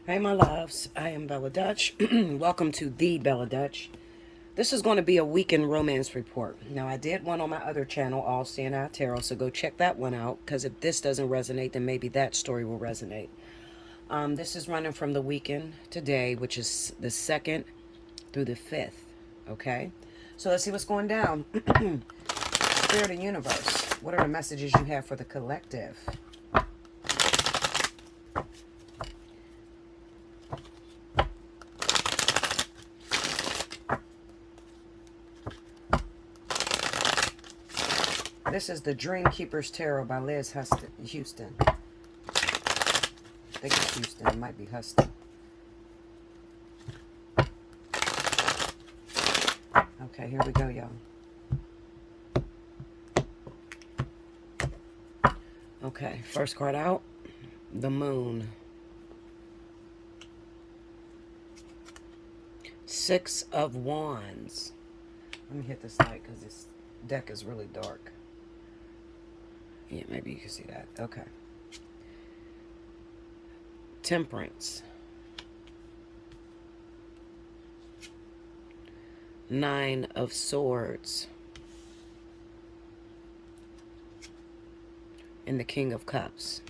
Hey, my loves. I am Bella Dutch. Welcome to the Bella Dutch. This is going to be a weekend romance report. Now, I did one on my other channel, Allseeingeyetarot, so go check that one out, because if this doesn't resonate, then maybe that story will resonate. This is running from the weekend today, which is the 2nd through the 5th. Okay? So let's see what's going down. Spirit and Universe. What are the messages you have for the collective? This is the Dream Keeper's Tarot by Liz Houston. I think it's Houston. It might be Huston. Okay, here we go, y'all. Okay, first card out. The Moon. 6 of Wands. Let me hit this light because this deck is really dark. Yeah, maybe you can see that. Okay. Temperance. 9 of Swords. And the King of Cups.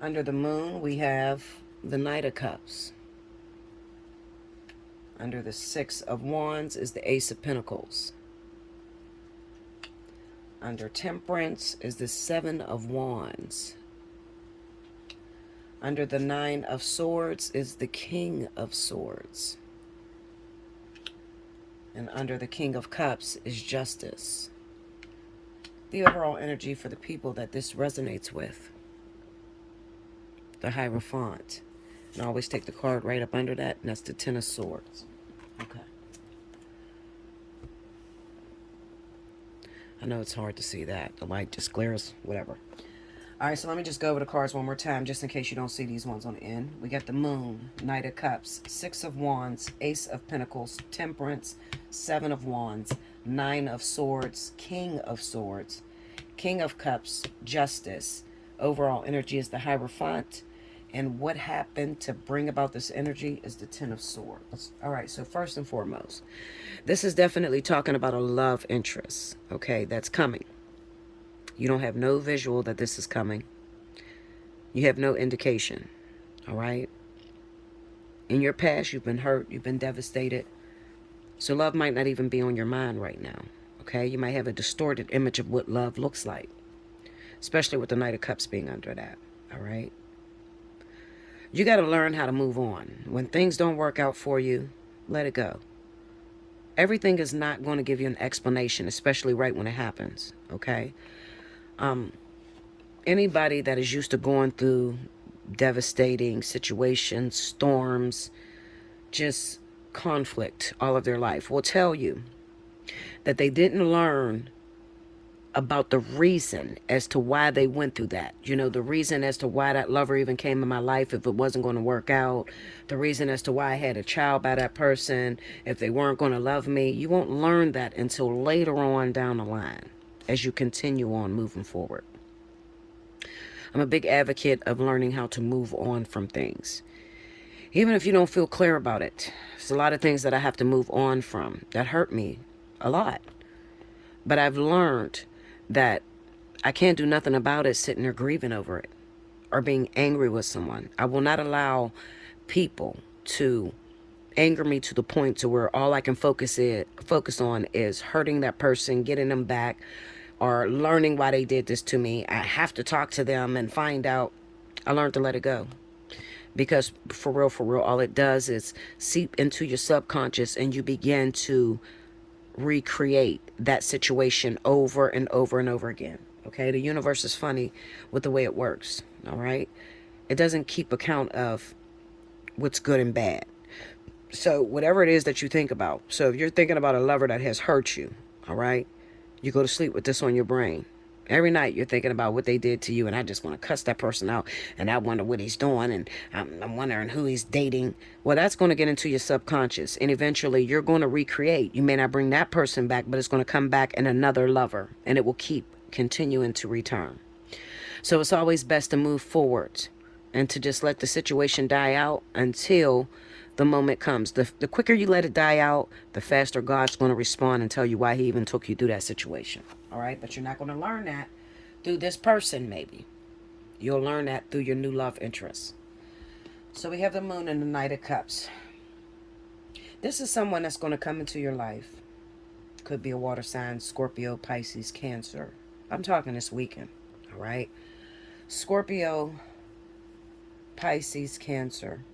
Under the Moon, we have the Knight of Cups. Under the 6 of Wands is the Ace of Pentacles. Under Temperance is the 7 of Wands. Under the 9 of Swords is the King of Swords. And under the King of Cups is Justice. The overall energy for the people that this resonates with. The Hierophant. And I always take the card right up under that, and that's the 10 of Swords. Okay. I know it's hard to see that. The light just glares, whatever. All right, so let me just go over the cards one more time, just in case you don't see these ones on the end. We got the Moon, Knight of Cups, 6 of Wands, Ace of Pentacles, Temperance, 7 of Wands, 9 of Swords, King of Swords, King of Cups, Justice. Overall energy is the Hierophant. And what happened to bring about this energy is the 10 of Swords. All right, so first and foremost, this is definitely talking about a love interest, okay, that's coming. You don't have no visual that this is coming. You have no indication, all right? In your past, you've been hurt, you've been devastated. So love might not even be on your mind right now, okay? You might have a distorted image of what love looks like, especially with the Knight of Cups being under that, all right? You got to learn how to move on. When things don't work out for you, let it go. Everything is not going to give you an explanation, especially right when it happens, okay? Anybody that is used to going through devastating situations, storms, just conflict all of their life will tell you that they didn't learn about the reason as to why they went through that. You know, the reason as to why that lover even came in my life if it wasn't going to work out. The reason as to why I had a child by that person if they weren't going to love me. You won't learn that until later on down the line as you continue on moving forward. I'm a big advocate of learning how to move on from things. Even if you don't feel clear about it. There's a lot of things that I have to move on from that hurt me a lot. But I've learned that I can't do nothing about it sitting there grieving over it or being angry with someone. I will not allow people to anger me to the point to where all I can focus on is hurting that person, getting them back, or learning why they did this to me. I have to talk to them and find out. I learned to let it go. Because for real, all it does is seep into your subconscious and you begin to recreate that situation over and over and over again. Okay, the universe is funny with the way it works. All right, it doesn't keep account of what's good and bad. So whatever it is that you think about, so if you're thinking about a lover that has hurt you, all right, you go to sleep with this on your brain. Every night you're thinking about what they did to you, and I just want to cuss that person out, and I wonder what he's doing, and I'm wondering who he's dating. Well, that's going to get into your subconscious, and eventually you're going to recreate. You may not bring that person back, but it's going to come back in another lover, and it will keep continuing to return. So it's always best to move forward and to just let the situation die out until the moment comes. The quicker you let it die out, the faster God's going to respond and tell you why he even took you through that situation. All right? But you're not going to learn that through this person, maybe. You'll learn that through your new love interest. So we have the Moon and the Knight of Cups. This is someone that's going to come into your life. Could be a water sign, Scorpio, Pisces, Cancer. I'm talking this weekend. All right? Scorpio, Pisces, Cancer,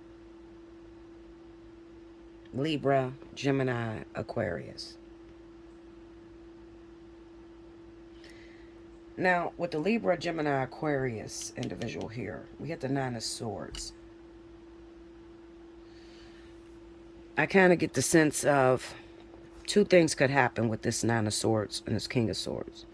Libra, Gemini, Aquarius. Now, with the Libra, Gemini, Aquarius individual here, we get the Nine of Swords. I kind of get the sense of two things could happen with this Nine of Swords and this King of Swords.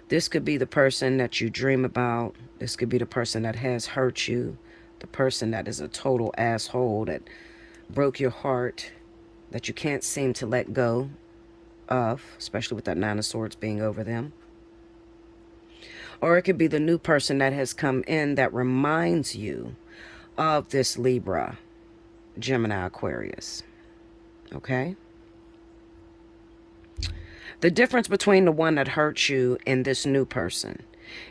This could be the person that you dream about. This could be the person that has hurt you. The person that is a total asshole that broke your heart, that you can't seem to let go of, especially with that Nine of Swords being over them. Or it could be the new person that has come in that reminds you of this Libra, Gemini, Aquarius. Okay? The difference between the one that hurt you and this new person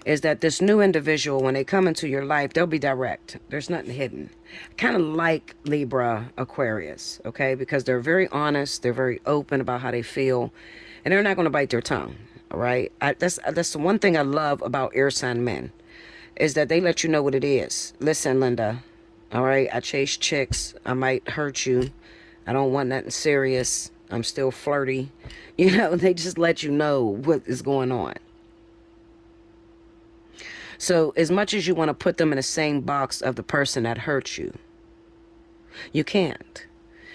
is that this new individual, when they come into your life, they'll be direct. There's nothing hidden. Kind of like Libra, Aquarius, okay? Because they're very honest. They're very open about how they feel. And they're not going to bite their tongue, all right? That's the one thing I love about air sign men is that they let you know what it is. Listen, Linda, all right? I chase chicks. I might hurt you. I don't want nothing serious. I'm still flirty. You know, they just let you know what is going on. So as much as you want to put them in the same box of the person that hurt you, you can't.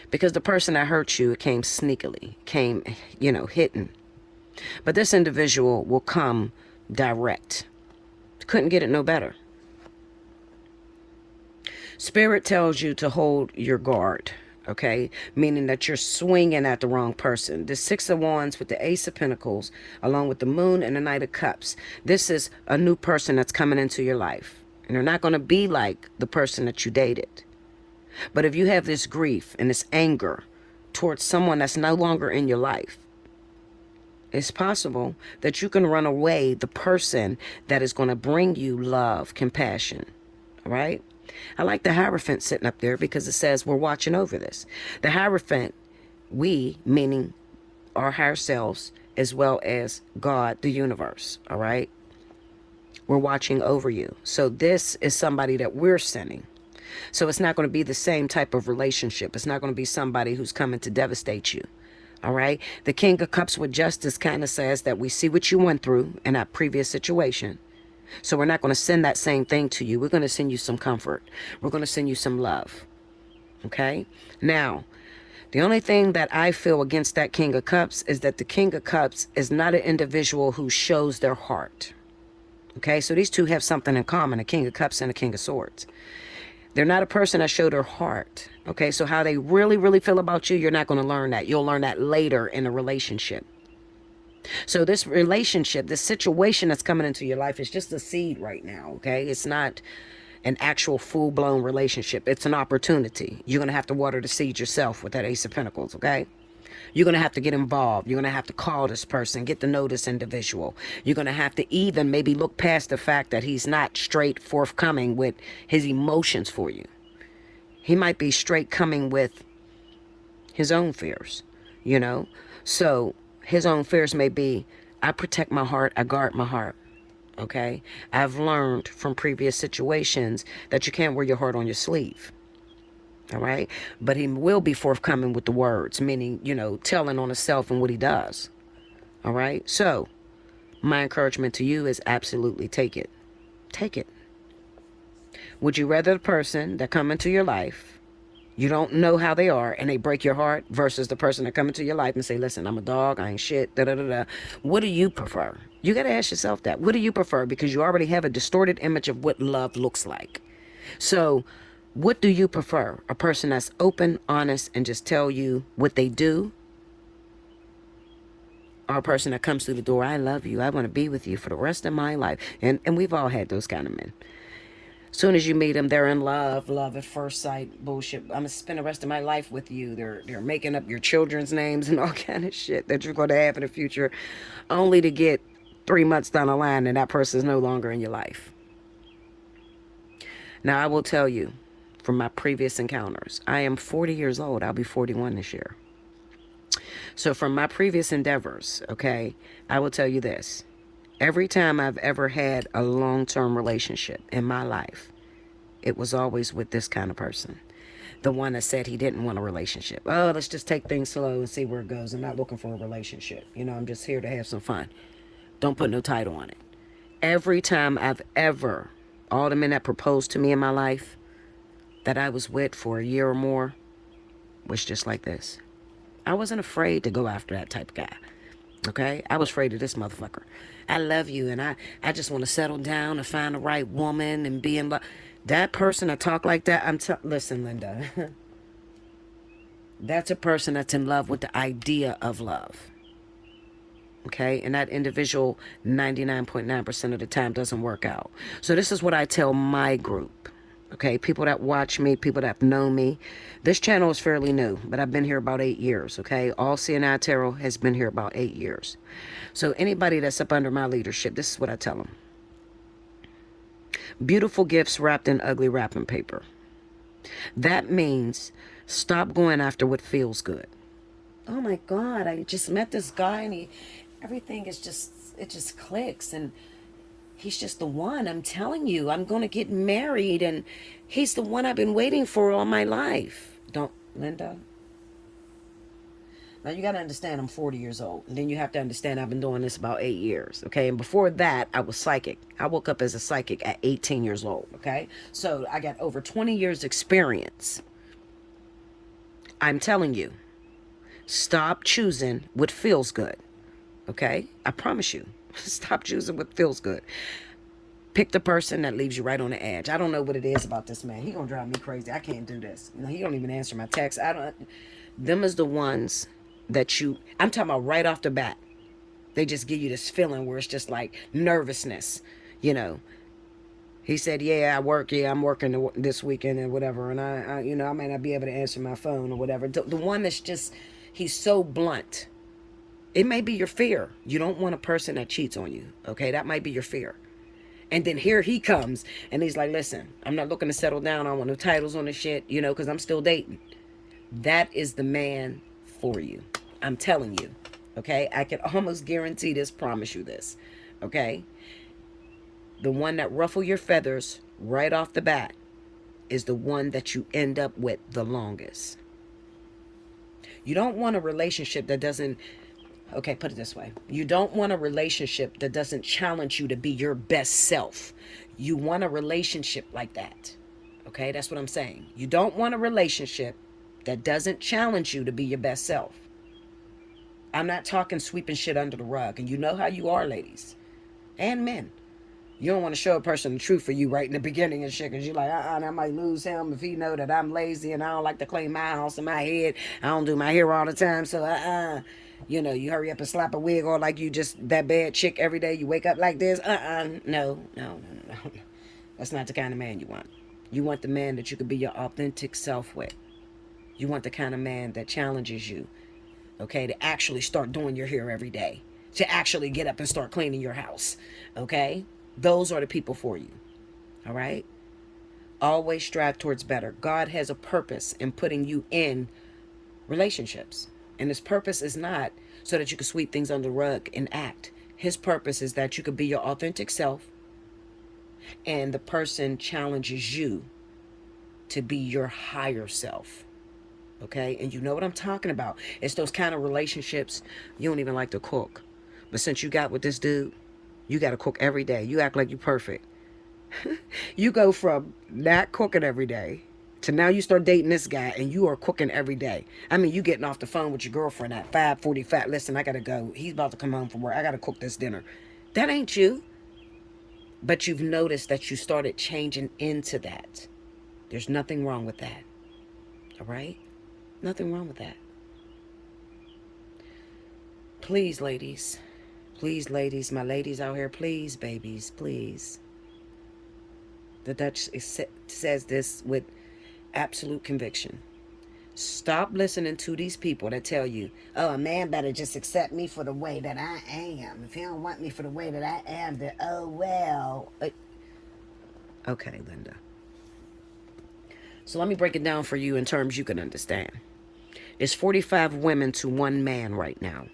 Because the person that hurt you, it came sneakily, came, hidden. But this individual will come direct. Couldn't get it no better. Spirit tells you to hold your guard. Okay, meaning that you're swinging at the wrong person. The Six of Wands with the Ace of Pentacles, along with the Moon and the Knight of Cups. This is a new person that's coming into your life. And they're not going to be like the person that you dated. But if you have this grief and this anger towards someone that's no longer in your life, it's possible that you can run away the person that is going to bring you love, compassion. All right? I like the Hierophant sitting up there because it says we're watching over this. The Hierophant, we, meaning our higher selves, as well as God, the universe, all right? We're watching over you. So this is somebody that we're sending. So it's not going to be the same type of relationship. It's not going to be somebody who's coming to devastate you, all right? The King of Cups with Justice kind of says that we see what you went through in that previous situation. So we're not going to send that same thing to you. We're going to send you some comfort. We're going to send you some love. Okay? Now, the only thing that I feel against that King of Cups is that the King of Cups is not an individual who shows their heart. Okay? So these two have something in common, a King of Cups and a King of Swords. They're not a person that showed their heart. Okay? So how they really, really feel about you, you're not going to learn that. You'll learn that later in a relationship. So this relationship, this situation that's coming into your life is just a seed right now, okay? It's not an actual full-blown relationship. It's an opportunity. You're going to have to water the seed yourself with that Ace of Pentacles, okay? You're going to have to get involved. You're going to have to call this person, get to know this individual. You're going to have to even maybe look past the fact that he's not straight forthcoming with his emotions for you. He might be straight coming with his own fears, So his own fears may be, I protect my heart, I guard my heart, okay? I've learned from previous situations that you can't wear your heart on your sleeve, all right? But he will be forthcoming with the words, meaning, telling on himself and what he does, all right? So my encouragement to you is absolutely take it. Take it. Would you rather the person that come into your life, you don't know how they are, and they break your heart, versus the person that come into your life and say, listen, I'm a dog, I ain't shit, da-da-da-da. What do you prefer? You got to ask yourself that. What do you prefer? Because you already have a distorted image of what love looks like. So what do you prefer? A person that's open, honest, and just tell you what they do? Or a person that comes through the door, I love you, I want to be with you for the rest of my life. And we've all had those kind of men. Soon as you meet them, they're in love, love at first sight bullshit. I'm gonna spend the rest of my life with you. They're making up your children's names and all kind of shit that you're going to have in the future, only to get 3 months down the line and that person is no longer in your life. Now I will tell you, from my previous encounters, I am 40 years old. I'll be 41 this year. So from my previous endeavors, okay, I will tell you this. Every time I've ever had a long-term relationship in my life, it was always with this kind of person. The one that said he didn't want a relationship. Oh, let's just take things slow and see where it goes. I'm not looking for a relationship. I'm just here to have some fun. Don't put no title on it. Every time I've ever, all the men that proposed to me in my life that I was with for a year or more was just like this. I wasn't afraid to go after that type of guy. Okay? I was afraid of this motherfucker. I love you and I just want to settle down and find the right woman and be in love. That person that talk like that, listen, Linda. That's a person that's in love with the idea of love. Okay? And that individual 99.9% of the time doesn't work out. So this is what I tell my group. Okay, people that watch me, people that have known me. This channel is fairly new, but I've been here about 8 years, okay? Allseeingeyetarot has been here about 8 years. So anybody that's up under my leadership, this is what I tell them. Beautiful gifts wrapped in ugly wrapping paper. That means stop going after what feels good. Oh my God, I just met this guy and everything is it just clicks and he's just the one. I'm telling you, I'm going to get married and he's the one I've been waiting for all my life. Don't, Linda. Now you got to understand I'm 40 years old. And then you have to understand I've been doing this about 8 years. Okay. And before that, I was psychic. I woke up as a psychic at 18 years old. Okay. So I got over 20 years experience. I'm telling you, stop choosing what feels good. Okay. I promise you. Stop choosing what feels good. Pick the person that leaves you right on the edge. I don't know what it is about this man. He gonna drive me crazy. I can't do this. He don't even answer my text. Them is the ones that I'm talking about right off the bat. They just give you this feeling where it's just like nervousness. He said, yeah, I work. Yeah, I'm working this weekend and whatever. And I might not be able to answer my phone or whatever. The one that's just, he's so blunt. It may be your fear. You don't want a person that cheats on you. Okay, that might be your fear. And then here he comes and he's like, listen, I'm not looking to settle down. I don't want no titles on this shit, because I'm still dating. That is the man for you. I'm telling you. Okay, I can almost guarantee this, promise you this. Okay, the one that ruffle your feathers right off the bat is the one that you end up with the longest. You don't want a relationship that doesn't, okay, put it this way. You don't want a relationship that doesn't challenge you to be your best self. You want a relationship like that. Okay, that's what I'm saying. You don't want a relationship that doesn't challenge you to be your best self. I'm not talking sweeping shit under the rug. And you know how you are, ladies. And men. You don't want to show a person the truth for you right in the beginning and shit. Because you're like, I might lose him if he know that I'm lazy and I don't like to clean my house and my head. I don't do my hair all the time. So, you hurry up and slap a wig or like you just that bad chick every day. You wake up like this. No. That's not the kind of man you want. You want the man that you could be your authentic self with. You want the kind of man that challenges you. Okay, to actually start doing your hair every day. To actually get up and start cleaning your house. Okay? Those are the people for you. All right? Always strive towards better. God has a purpose in putting you in relationships. And his purpose is not so that you can sweep things under the rug and act. His purpose is that you could be your authentic self and the person challenges you to be your higher self. Okay? And you know what I'm talking about. It's those kind of relationships you don't even like to cook. But since you got with this dude, you got to cook every day. You act like you're perfect. You go from not cooking every day to now you start dating this guy and you are cooking every day. I mean, you getting off the phone with your girlfriend at 5:45. Listen, I got to go. He's about to come home from work. I got to cook this dinner. That ain't you. But you've noticed that you started changing into that. There's nothing wrong with that. All right? Nothing wrong with that. Please, ladies. Please, ladies. My ladies out here. Please, babies. Please. The Dutch says this with absolute conviction. Stop listening to these people that tell you, oh, a man better just accept me for the way that I am. If he don't want me for the way that I am, then oh well. Okay, Linda. So let me break it down for you in terms you can understand. It's 45 women to one man right now.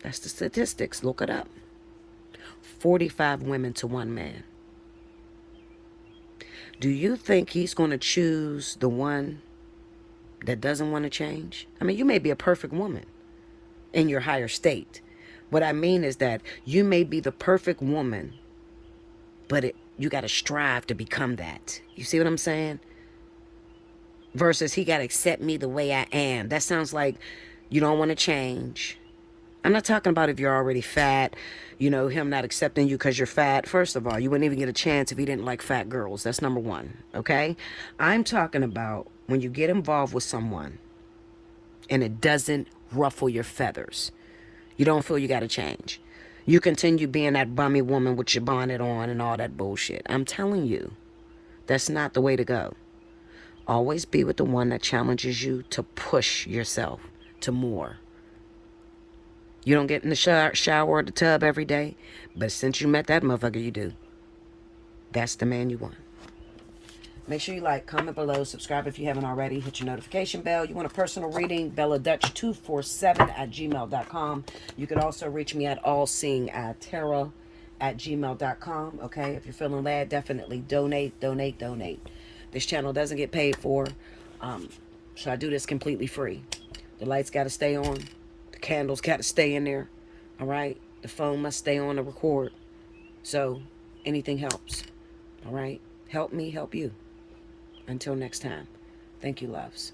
That's the statistics. Look it up. 45 women to one man. Do you think he's going to choose the one that doesn't want to change? I mean, you may be a perfect woman in your higher state. What I mean is that you may be the perfect woman, but you got to strive to become that. You see what I'm saying? Versus he got to accept me the way I am. That sounds like you don't want to change. I'm not talking about if you're already fat, him not accepting you because you're fat. First of all, you wouldn't even get a chance if he didn't like fat girls. That's number one, okay? I'm talking about when you get involved with someone and it doesn't ruffle your feathers. You don't feel you got to change. You continue being that bummy woman with your bonnet on and all that bullshit. I'm telling you, that's not the way to go. Always be with the one that challenges you to push yourself to more. You don't get in the shower or the tub every day, but since you met that motherfucker, you do. That's the man you want. Make sure you like, comment below, subscribe if you haven't already, hit your notification bell. You want a personal reading, belladutch247@gmail.com. You can also reach me at allseeingeyetarot@gmail.com. Okay, if you're feeling bad, definitely donate. This channel doesn't get paid for, so I do this completely free. The lights got to stay on. The candles got to stay in there. All right? The phone must stay on to record. So anything helps. All right? Help me, help you. Until next time. Thank you, loves.